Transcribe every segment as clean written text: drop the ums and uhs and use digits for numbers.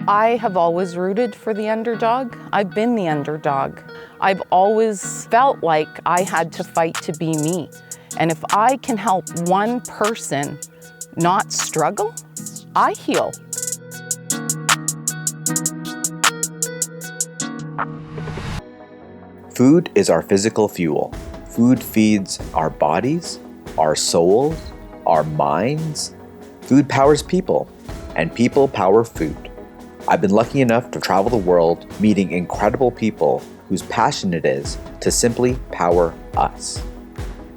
I have always rooted for the underdog. I've been the underdog. I've always felt like I had to fight to be me. And if I can help one person not struggle, I heal. Food is our physical fuel. Food feeds our bodies, our souls, our minds. Food powers people, and people power food. I've been lucky enough to travel the world meeting incredible people whose passion it is to simply power us.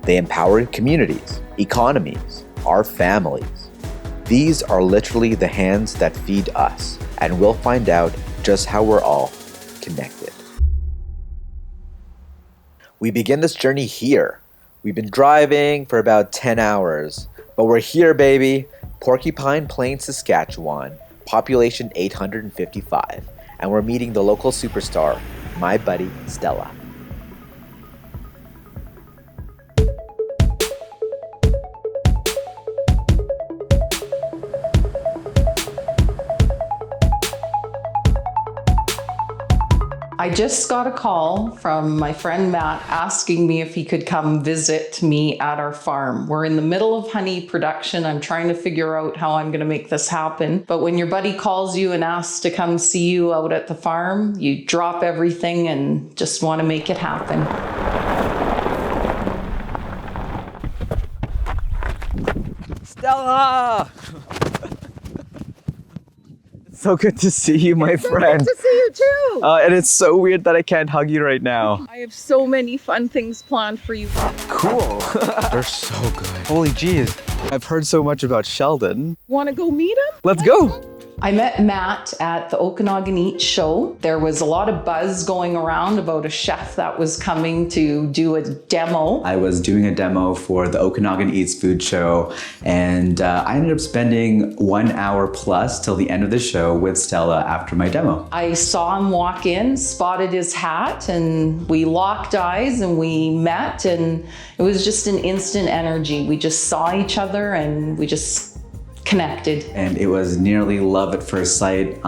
They empower communities, economies, our families. These are literally the hands that feed us, and we'll find out just how we're all connected. We begin this journey here. We've been driving for about 10 hours, but we're here, baby. Porcupine Plain, Saskatchewan, population 855, and we're meeting the local superstar, my buddy Stella. I just got a call from my friend Matt asking me if he could come visit me at our farm. We're in the middle of honey production. I'm trying to figure out how I'm going to make this happen. But when your buddy calls you and asks to come see you out at the farm, you drop everything and just want to make it happen. Stella! So good to see you, my friend. Good to see you too. And it's so weird that I can't hug you right now. I have so many fun things planned for you. Cool. They're so good. Holy jeez. I've heard so much about Sheldon. Want to go meet him? Let's go. I met Matt at the Okanagan Eats show. There was a lot of buzz going around about a chef that was coming to do a demo. I was doing a demo for the Okanagan Eats food show, and I ended up spending 1 hour plus till the end of the show with Stella after my demo. I saw him walk in, spotted his hat, and we locked eyes and we met, and it was just an instant energy. We just saw each other and we just connected. And it was nearly love at first sight.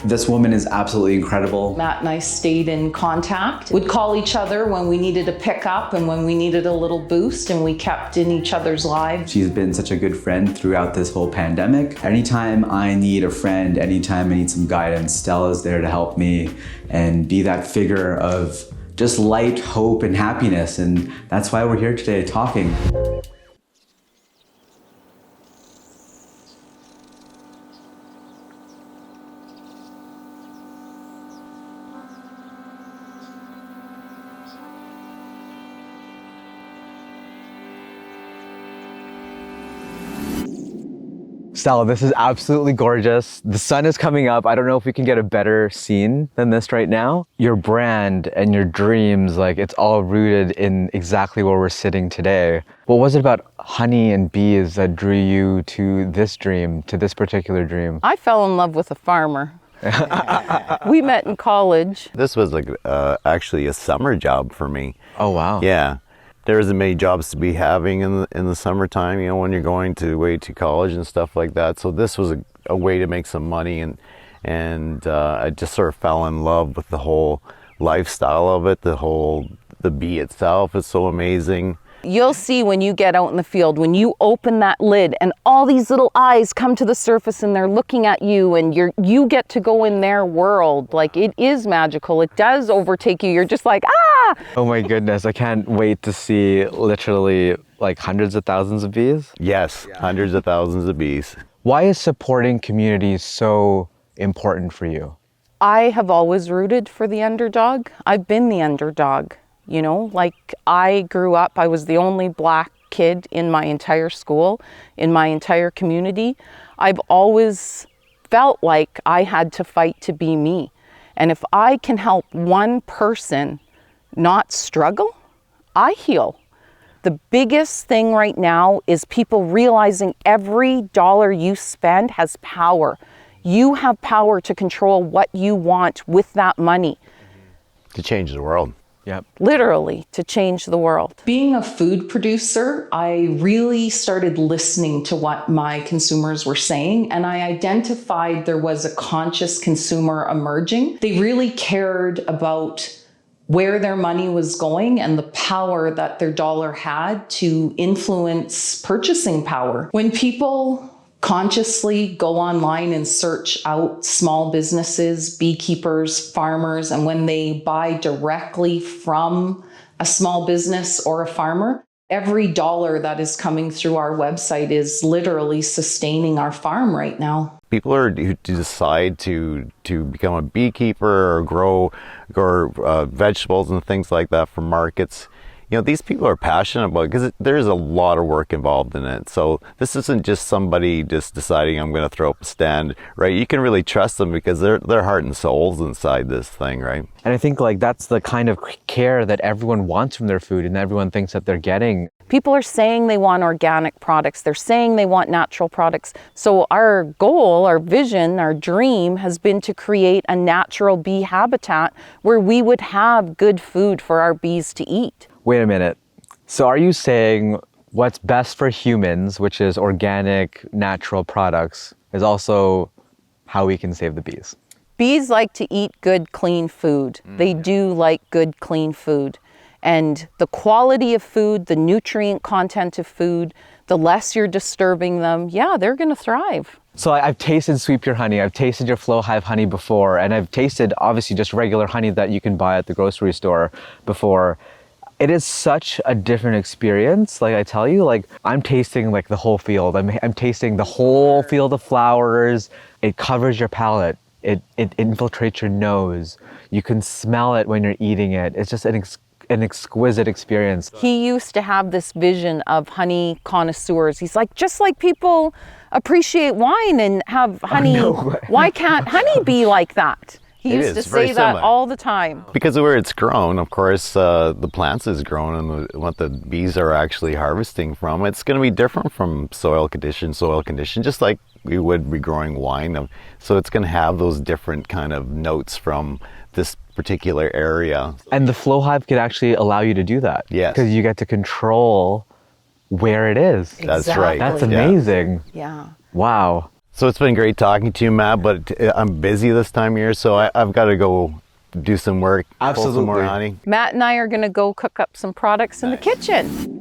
This woman is absolutely incredible. Matt and I stayed in contact. We'd call each other when we needed a pickup and when we needed a little boost, and we kept in each other's lives. She's been such a good friend throughout this whole pandemic. Anytime I need a friend, anytime I need some guidance, Stella's there to help me and be that figure of just light, hope, and happiness. And that's why we're here today talking. Stella, this is absolutely gorgeous. The sun is coming up. I don't know if we can get a better scene than this right now. Your brand and your dreams, like it's all rooted in exactly where we're sitting today. What was it about honey and bees that drew you to this dream, to this particular dream? I fell in love with a farmer. We met in college. This was like actually a summer job for me. Oh, wow. Yeah. There isn't many jobs to be having in the summertime, you know, when you're going away to college and stuff like that. So this was a way to make some money, and I just sort of fell in love with the whole lifestyle of it. The bee itself is so amazing. You'll see when you get out in the field, when you open that lid and all these little eyes come to the surface and they're looking at you, and you get to go in their world. Like, it is magical. It does overtake you. You're just like, ah! Oh my goodness, I can't wait to see literally like hundreds of thousands of bees. Yes, hundreds of thousands of bees. Why is supporting communities so important for you? I have always rooted for the underdog. I've been the underdog. You know, like, I grew up, I was the only Black kid in my entire school, in my entire community. I've always felt like I had to fight to be me. And if I can help one person not struggle, I heal. The biggest thing right now is people realizing every dollar you spend has power. You have power to control what you want with that money. To change the world. Yep. Literally to change the world. Being a food producer, I really started listening to what my consumers were saying, and I identified there was a conscious consumer emerging. They really cared about where their money was going and the power that their dollar had to influence purchasing power. When people consciously go online and search out small businesses, beekeepers, farmers, and when they buy directly from a small business or a farmer, every dollar that is coming through our website is literally sustaining our farm right now. People who decide to become a beekeeper or grow vegetables and things like that for markets, you know, these people are passionate about it because there's a lot of work involved in it. So this isn't just somebody just deciding I'm going to throw up a stand, right? You can really trust them because their heart and soul's inside this thing, right? And I think like that's the kind of care that everyone wants from their food and everyone thinks that they're getting. People are saying they want organic products. They're saying they want natural products. So our goal, our vision, our dream has been to create a natural bee habitat where we would have good food for our bees to eat. Wait a minute. So are you saying what's best for humans, which is organic, natural products, is also how we can save the bees? Bees like to eat good, clean food. They do like good, clean food. And the quality of food, the nutrient content of food, the less you're disturbing them, yeah, they're going to thrive. So I've tasted Sweep Your Honey, I've tasted your Flow Hive honey before, and I've tasted obviously just regular honey that you can buy at the grocery store before. It is such a different experience. Like I tell you, like I'm tasting like the whole field. I'm tasting the whole field of flowers. It covers your palate. It infiltrates your nose. You can smell it when you're eating it. It's just an exquisite experience. He used to have this vision of honey connoisseurs. He's like, just like people appreciate wine and have honey, why can't honey be like that? He used to say that all the time. Because of where it's grown, of course, the plants is grown and what the bees are actually harvesting from, it's going to be different from soil condition, just like we would be growing wine. So it's going to have those different kind of notes from this particular area. And the Flow Hive could actually allow you to do that. Yes. Because you get to control where it is. That's right. That's amazing. Yeah. Wow. So it's been great talking to you, Matt, but I'm busy this time of year, so I've got to go do some work, pull some more honey. Matt and I are going to go cook up some products in the kitchen.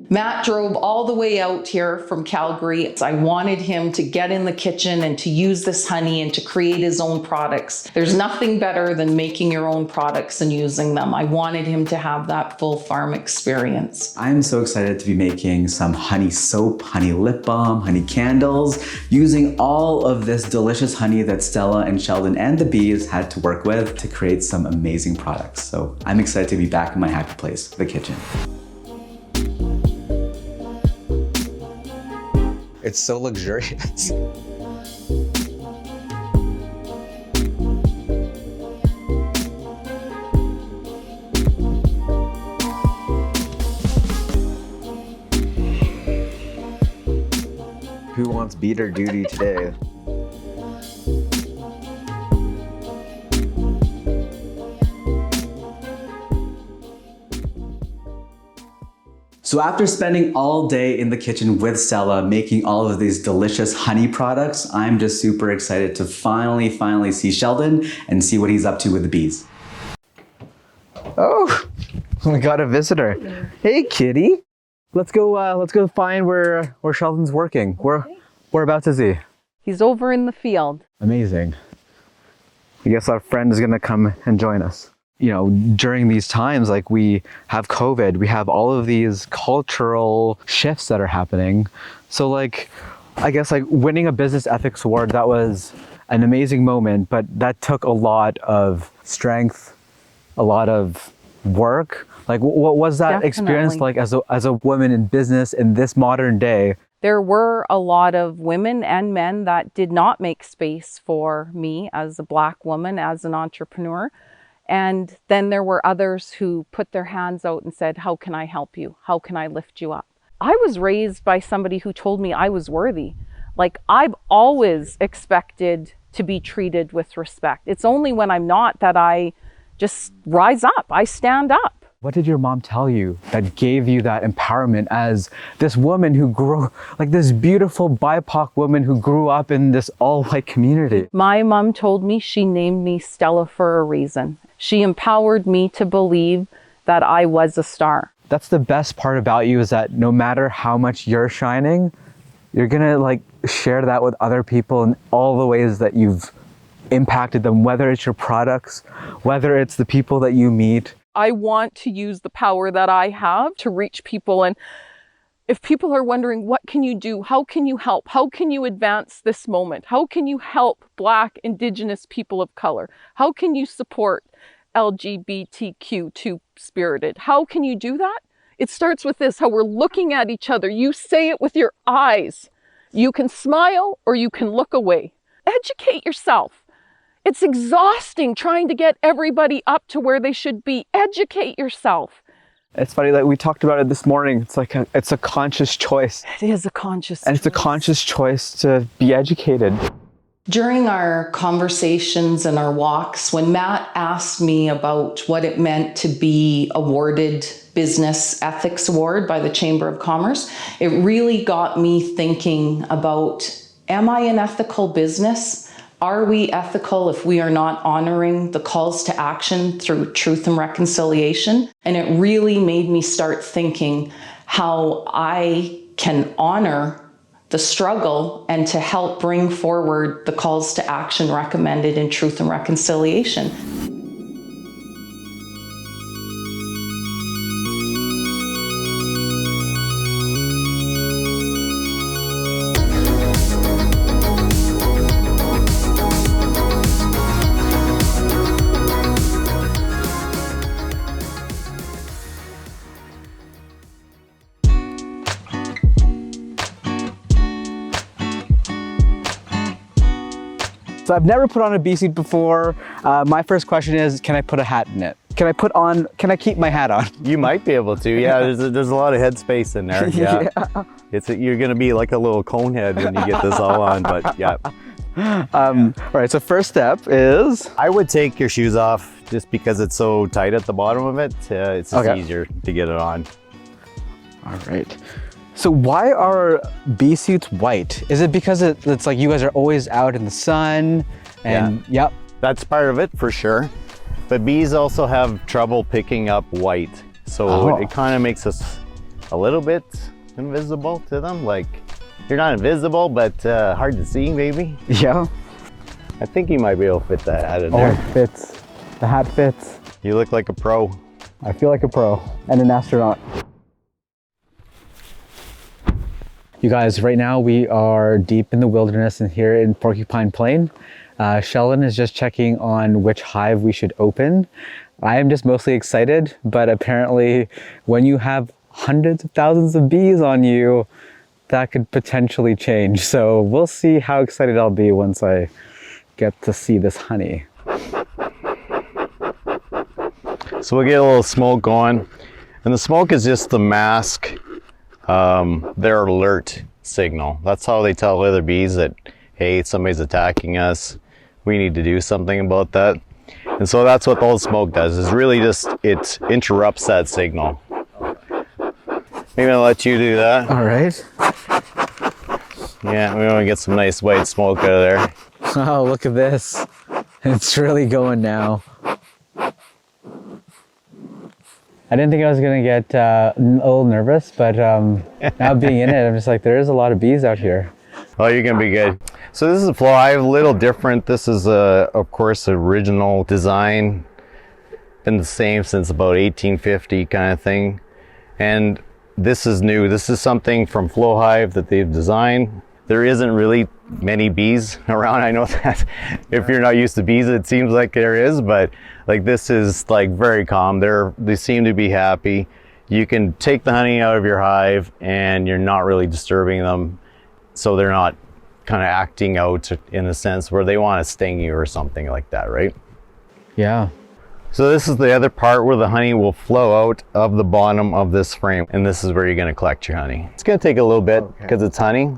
Matt drove all the way out here from Calgary. I wanted him to get in the kitchen and to use this honey and to create his own products. There's nothing better than making your own products and using them. I wanted him to have that full farm experience. I'm so excited to be making some honey soap, honey lip balm, honey candles, using all of this delicious honey that Stella and Sheldon and the bees had to work with to create some amazing products. So I'm excited to be back in my happy place, the kitchen. It's so luxurious. Who wants beater duty today? So after spending all day in the kitchen with Stella making all of these delicious honey products, I'm just super excited to finally see Sheldon and see what he's up to with the bees. Oh, we got a visitor. Hey, kitty. Let's go find where Sheldon's working. Whereabouts is he? He's over in the field. Amazing. I guess our friend is gonna come and join us. You know, during these times, like we have COVID, we have all of these cultural shifts that are happening. So like, I guess like winning a business ethics award, that was an amazing moment, but that took a lot of strength, a lot of work. Like what was that experience like as a woman in business in this modern day? There were a lot of women and men that did not make space for me as a Black woman, as an entrepreneur. And then there were others who put their hands out and said, how can I help you? How can I lift you up? I was raised by somebody who told me I was worthy. Like I've always expected to be treated with respect. It's only when I'm not that I just rise up. I stand up. What did your mom tell you that gave you that empowerment as this woman who grew, like this beautiful BIPOC woman who grew up in this all-white community? My mom told me she named me Stella for a reason. She empowered me to believe that I was a star. That's the best part about you, is that no matter how much you're shining, you're gonna like share that with other people in all the ways that you've impacted them, whether it's your products, whether it's the people that you meet. I want to use the power that I have to reach people. And if people are wondering, what can you do? How can you help? How can you advance this moment? How can you help Black, Indigenous people of color? How can you support LGBTQ2 spirited? How can you do that? It starts with this, how we're looking at each other. You say it with your eyes. You can smile or you can look away. Educate yourself. It's exhausting trying to get everybody up to where they should be. Educate yourself. It's funny that we talked about it this morning. It's like it's a conscious choice. It is a conscious And it's a choice. conscious choice to be educated. During our conversations and our walks, when Matt asked me about what it meant to be awarded Business Ethics Award by the Chamber of Commerce, it really got me thinking about, am I an ethical business? Are we ethical if we are not honoring the calls to action through truth and reconciliation? And it really made me start thinking how I can honor the struggle and to help bring forward the calls to action recommended in truth and reconciliation. So I've never put on a bee suit before. My first question is, can I put a hat in it? Can I keep my hat on? You might be able to. Yeah, there's a lot of head space in there. Yeah. You're gonna be like a little cone head when you get this all on, but yeah. All right, so first step is? I would take your shoes off just because it's so tight at the bottom of it. It's just easier to get it on. All right. So why are bee suits white? Is it because it's like you guys are always out in the sun? And Yep. That's part of it for sure. But bees also have trouble picking up white. So it kind of makes us a little bit invisible to them. Like, you're not invisible, but hard to see maybe. Yeah. I think you might be able to fit that hat in Oh, there. it fits. The hat fits. You look like a pro. I feel like a pro and an astronaut. You guys, right now we are deep in the wilderness and here in Porcupine Plain. Sheldon is just checking on which hive we should open. I am just mostly excited, but apparently when you have hundreds of thousands of bees on you, that could potentially change. So we'll see how excited I'll be once I get to see this honey. So we'll get a little smoke going. And the smoke is just the mask, their alert signal. That's how they tell other bees that, hey, somebody's attacking us. We need to do something about that. And so that's what all the smoke does, is really just, it interrupts that signal. Maybe I'll let you do that. All right. Yeah, we want to get some nice white smoke out of there. Oh, look at this. It's really going now. I didn't think I was gonna get a little nervous, but now being in it, I'm just like, there is a lot of bees out here. Oh, you're gonna be good. So this is a flow hive, a little different. This is of course, original design. Been the same since about 1850 kind of thing. And this is new. This is something from Flow Hive that they've designed. There isn't really many bees around. I know that if you're not used to bees, it seems like there is, but like this is like very calm. They seem to be happy. You can take the honey out of your hive and you're not really disturbing them. So they're not kind of acting out in a sense where they want to sting you or something like that, right? Yeah. So this is the other part where the honey will flow out of the bottom of this frame. And this is where you're gonna collect your honey. It's gonna take a little bit because it's honey.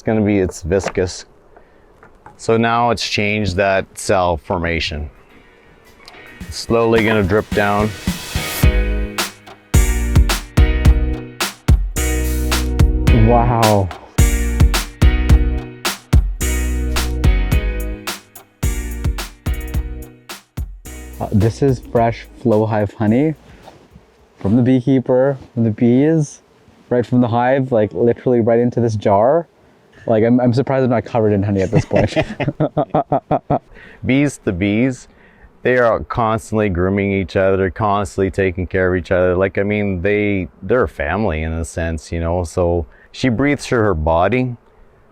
It's viscous. So now it's changed that cell formation. Slowly gonna drip down. Wow. This is fresh flow hive honey from the beekeeper, from the bees, right from the hive, like literally right into this jar. Like I'm surprised I'm not covered in honey at this point. Bees to bees, they are constantly grooming each other, constantly taking care of each other. Like, I mean, they're a family in a sense, you know. So she breathes through her body.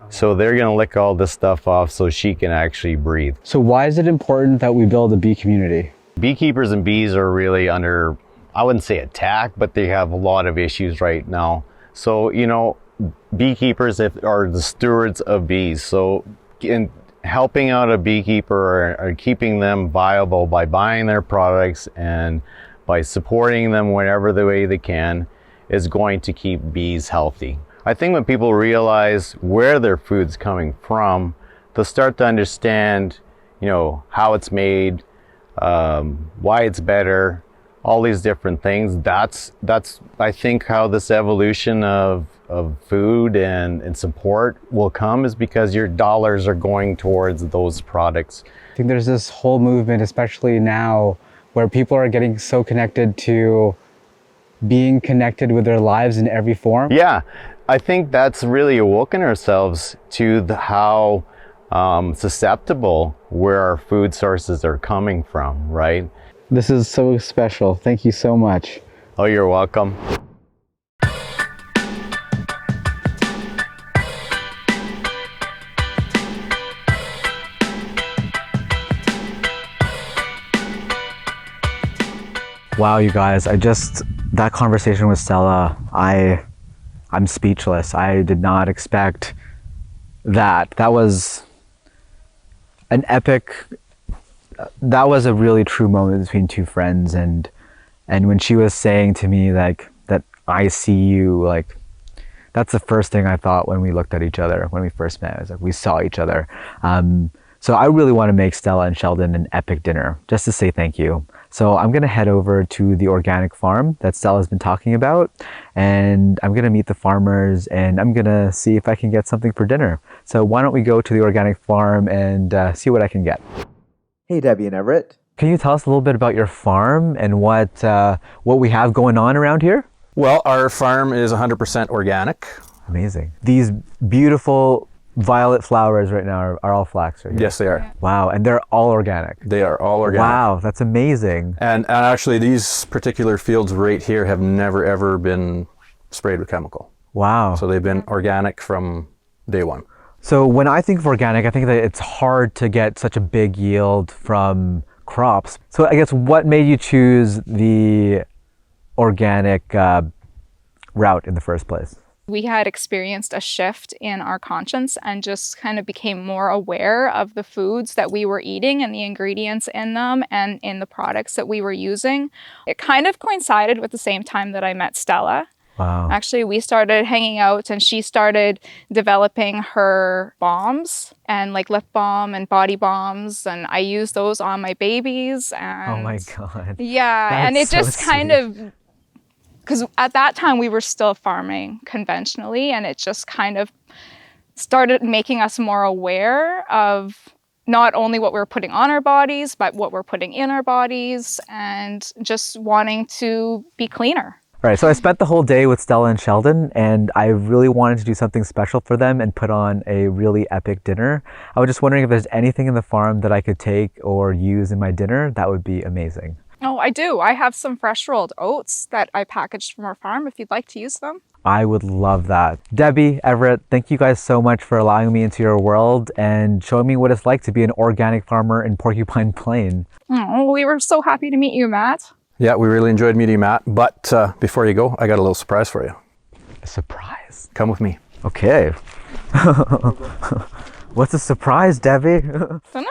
So they're gonna lick all this stuff off so she can actually breathe. So why is it important that we build a bee community? Beekeepers and bees are really under, I wouldn't say attack, but they have a lot of issues right now. So, you know, beekeepers are the stewards of bees. So in helping out a beekeeper or keeping them viable by buying their products and by supporting them whenever the way they can is going to keep bees healthy. I think when people realize where their food's coming from, they'll start to understand, you know, how it's made, why it's better, all these different things. That's I think how this evolution of food and support will come, is because your dollars are going towards those products. I think there's this whole movement, especially now, where people are getting so connected to being connected with their lives in every form. Yeah, I think that's really awoken ourselves to how susceptible where our food sources are coming from, right? This is so special. Thank you so much. Oh, you're welcome. Wow, you guys, that conversation with Stella, I'm speechless. I did not expect that. That was an epic, that was a really true moment between two friends. And when she was saying to me like that, I see you, like, that's the first thing I thought when we looked at each other, when we first met. I was like, we saw each other. So I really want to make Stella and Sheldon an epic dinner just to say thank you. So I'm going to head over to the organic farm that Stella's been talking about, and I'm going to meet the farmers and I'm going to see if I can get something for dinner. So why don't we go to the organic farm and see what I can get. Hey, Debbie and Everett. Can you tell us a little bit about your farm and what we have going on around here? Well, our farm is 100% organic. Amazing. These beautiful violet flowers right now are all flax right here. Yes, they are. Wow, and they're all organic. They are all organic. Wow, that's amazing. And actually, these particular fields right here have never ever been sprayed with chemical. Wow. So they've been organic from day one. So when I think of organic, I think that it's hard to get such a big yield from crops. So I guess what made you choose the organic route in the first place? We had experienced a shift in our conscience and just kind of became more aware of the foods that we were eating and the ingredients in them and in the products that we were using. It kind of coincided with the same time that I met Stella. Wow. Actually, we started hanging out and she started developing her balms and like lip balm and body balms, and I used those on my babies. And Oh my God. yeah, That's and it so just kind sweet. of, because at that time we were still farming conventionally, and it just kind of started making us more aware of not only what we're putting on our bodies, but what we're putting in our bodies, and just wanting to be cleaner. All right, so I spent the whole day with Stella and Sheldon, and I really wanted to do something special for them and put on a really epic dinner. I was just wondering if there's anything in the farm that I could take or use in my dinner. That would be amazing. Oh, I do. I have some fresh rolled oats that I packaged from our farm if you'd like to use them. I would love that. Debbie, Everett, thank you guys so much for allowing me into your world and showing me what it's like to be an organic farmer in Porcupine Plain. Oh, we were so happy to meet you, Matt. Yeah, we really enjoyed meeting you, Matt. But before you go, I got a little surprise for you. A surprise. Come with me. Okay. What's a surprise, Debbie? Don't know.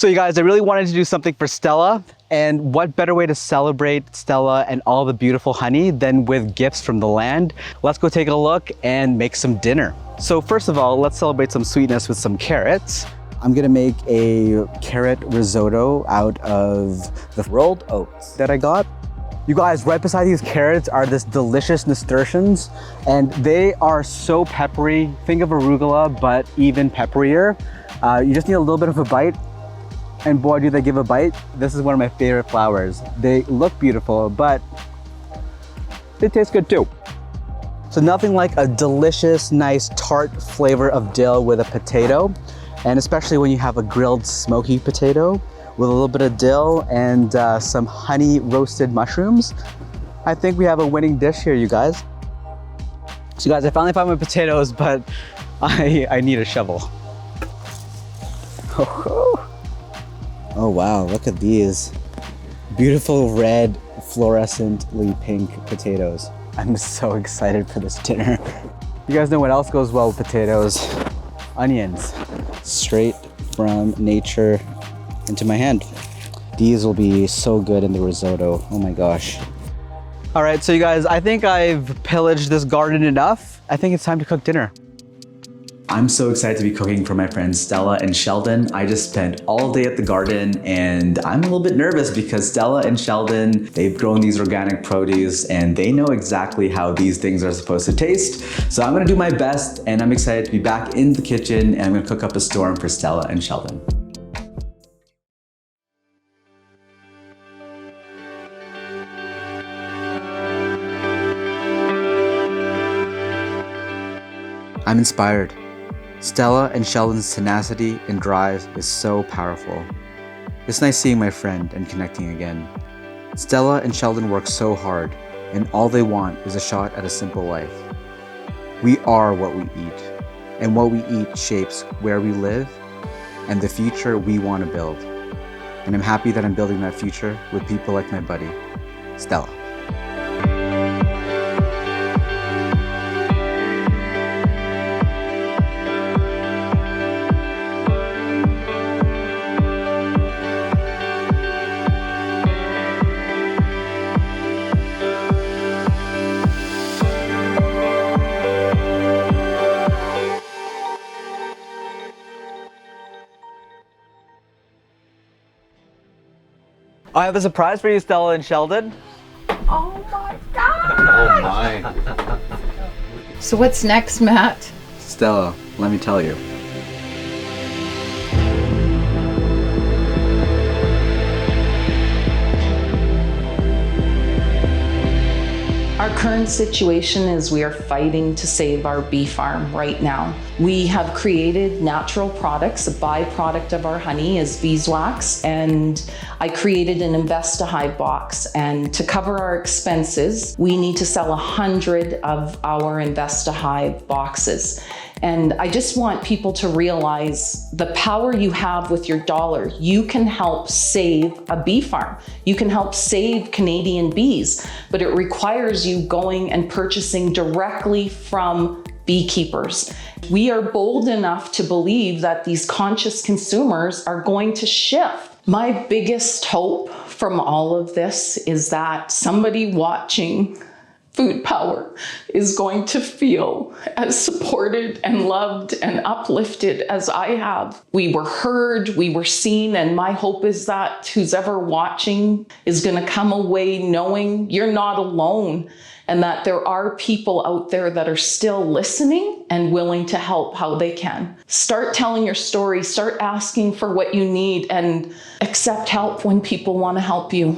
So you guys, I really wanted to do something for Stella, and what better way to celebrate Stella and all the beautiful honey than with gifts from the land? Let's go take a look and make some dinner. So first of all, let's celebrate some sweetness with some carrots. I'm gonna make a carrot risotto out of the rolled oats that I got. You guys, right beside these carrots are this delicious nasturtiums, and they are so peppery. Think of arugula, but even pepperier. You just need a little bit of a bite, and boy, do they give a bite. This is one of my favorite flowers. They look beautiful, but they taste good too. So nothing like a delicious, nice tart flavor of dill with a potato, and especially when you have a grilled smoky potato with a little bit of dill and some honey roasted mushrooms. I think we have a winning dish here, you guys. So guys, I finally found my potatoes, but I need a shovel. Oh wow, look at these. Beautiful red, fluorescently pink potatoes. I'm so excited for this dinner. You guys know what else goes well with potatoes? Onions. Straight from nature into my hand. These will be so good in the risotto. Oh my gosh. All right, so you guys, I think I've pillaged this garden enough. I think it's time to cook dinner. I'm so excited to be cooking for my friends Stella and Sheldon. I just spent all day at the garden and I'm a little bit nervous because Stella and Sheldon, they've grown these organic produce and they know exactly how these things are supposed to taste. So I'm gonna do my best and I'm excited to be back in the kitchen and I'm gonna cook up a storm for Stella and Sheldon. I'm inspired. Stella and Sheldon's tenacity and drive is so powerful. It's nice seeing my friend and connecting again. Stella and Sheldon work so hard, and all they want is a shot at a simple life. We are what we eat, and what we eat shapes where we live and the future we want to build. And I'm happy that I'm building that future with people like my buddy, Stella. I have a surprise for you, Stella and Sheldon. Oh my God! Oh my. So what's next, Matt? Stella, let me tell you. Our current situation is we are fighting to save our bee farm right now. We have created natural products. A byproduct of our honey is beeswax, and I created an Invest-A-Hive box. And to cover our expenses, we need to sell 100 of our Invest-A-Hive boxes. And I just want people to realize the power you have with your dollar. You can help save a bee farm. You can help save Canadian bees, but it requires you going and purchasing directly from beekeepers. We are bold enough to believe that these conscious consumers are going to shift. My biggest hope from all of this is that somebody watching Food Power is going to feel as supported and loved and uplifted as I have. We were heard, we were seen, and my hope is that who's ever watching is going to come away knowing you're not alone and that there are people out there that are still listening and willing to help how they can. Start telling your story, start asking for what you need, and accept help when people want to help you.